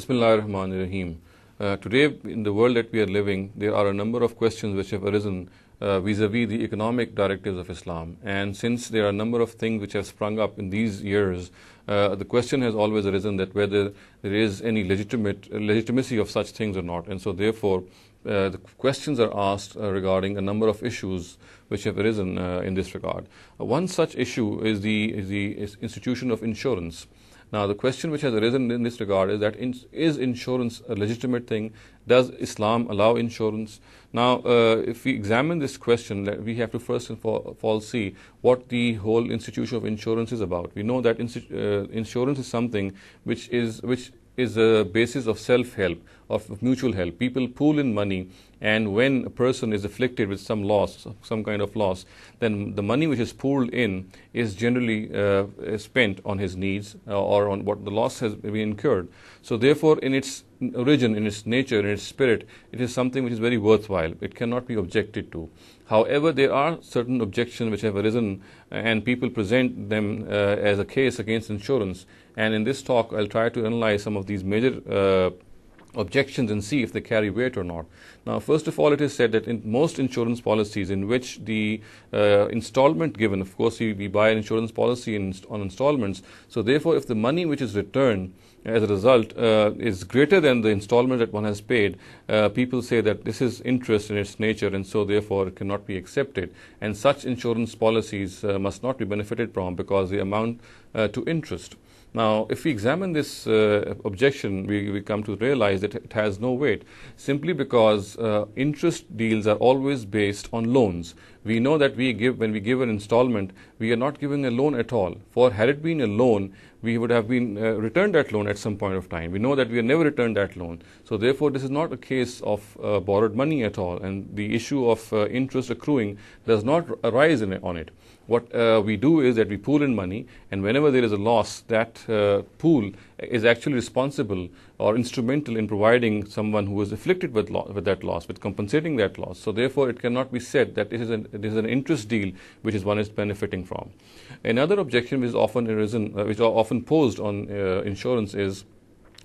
Bismillahir Rahmanir Rahim. Today, in the world that we are living, there are a number of questions which have arisen vis-a-vis the economic directives of Islam. And since there are a number of things which have sprung up in these years, the question has always arisen that whether there is any legitimacy of such things or not. And so, therefore, the questions are asked regarding a number of issues which have arisen in this regard. One such issue is the institution of insurance. Now, the question which has arisen in this regard is that is insurance a legitimate thing? Does Islam allow insurance? Now, if we examine this question, we have to first and foremost see what the whole institution of insurance is about. We know that insurance is something which is a basis of self-help, of mutual help. People pool in money, and when a person is afflicted with some loss, some kind of loss, then the money which is pooled in is generally spent on his needs or on what the loss has been incurred. So therefore, in its origin, in its nature, in its spirit, it is something which is very worthwhile. It cannot be objected to. However, there are certain objections which have arisen, and people present them as a case against insurance. And in this talk, I'll try to analyze some of these major objections and see if they carry weight or not. Now, first of all, it is said that in most insurance policies in which the installment given, of course, we buy an insurance policy on installments. So therefore, if the money which is returned as a result is greater than the installment that one has paid, people say that this is interest in its nature, and so therefore it cannot be accepted. And such insurance policies must not be benefited from because they amount to interest. Now, if we examine this objection, we come to realize that it has no weight, simply because interest deals are always based on loans. We know that when we give an installment, we are not giving a loan at all. For had it been a loan, we would have been returned that loan at some point of time. We know that we have never returned that loan. So therefore, this is not a case of borrowed money at all, and the issue of interest accruing does not arise on it. What we do is that we pool in money, and whenever there is a loss, that pool is actually responsible or instrumental in providing someone who is afflicted with that loss, with compensating that loss. So therefore, it cannot be said that it is an interest deal which one is benefiting from. Another objection which is often arisen, which are often posed on insurance is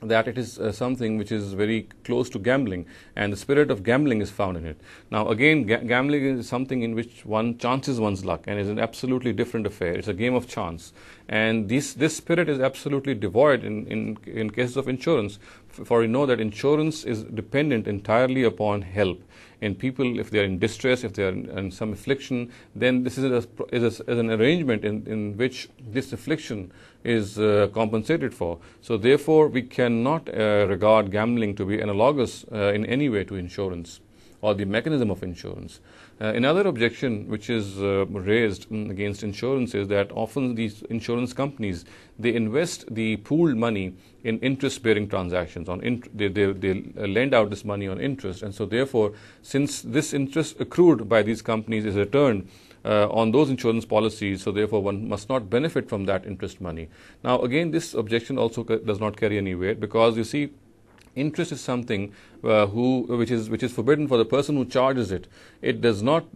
that it is something which is very close to gambling, and the spirit of gambling is found in it. Now, again, gambling is something in which one chances one's luck, and is an absolutely different affair. It's a game of chance, and this spirit is absolutely devoid in cases of insurance. For we know that insurance is dependent entirely upon help. And people, if they are in distress, if they are in some affliction, then this is an arrangement in which this affliction is compensated for. So therefore, we cannot regard gambling to be analogous in any way to insurance or the mechanism of insurance. Another objection which is raised against insurance is that often these insurance companies, they invest the pooled money in interest-bearing transactions. They lend out this money on interest, and so therefore, since this interest accrued by these companies is returned on those insurance policies, so therefore one must not benefit from that interest money. Now, again, this objection also does not carry any weight, because you see, interest is something which is forbidden for the person who charges it. It does not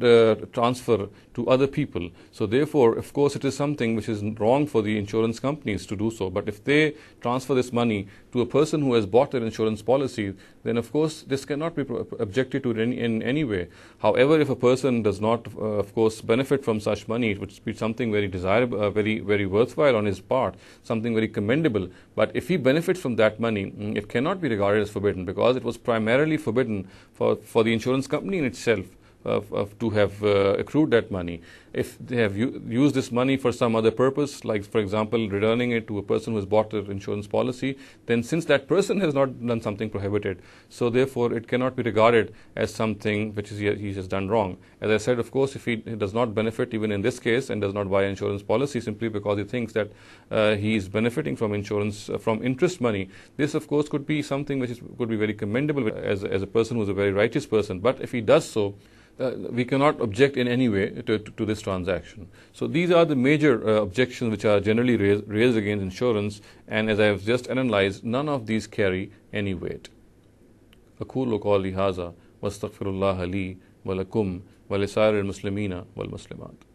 transfer to other people. So therefore, of course, it is something which is wrong for the insurance companies to do so. But if they transfer this money to a person who has bought an insurance policy, then of course this cannot be objected to in any way. However, if a person does not, of course, benefit from such money, it would be something very desirable, very worthwhile on his part, something very commendable. But if he benefits from that money, it cannot be regarded as forbidden, because it was primarily forbidden for the insurance company in itself to have accrued that money. If they have used this money for some other purpose, like for example returning it to a person who has bought an insurance policy, then since that person has not done something prohibited, so therefore it cannot be regarded as something which he has done wrong. As I said, of course, if he does not benefit even in this case and does not buy an insurance policy simply because he thinks that he is benefiting from insurance, from interest money, this of course could be something which could be very commendable as a person who is a very righteous person. But if he does so, we cannot object in any way to this transaction. So these are the major objections which are generally raised against insurance, and as I have just analyzed, none of these carry any weight. أقول قولي هذا واستغفر الله لي ولكم ولسائر المسلمين والمسلمات.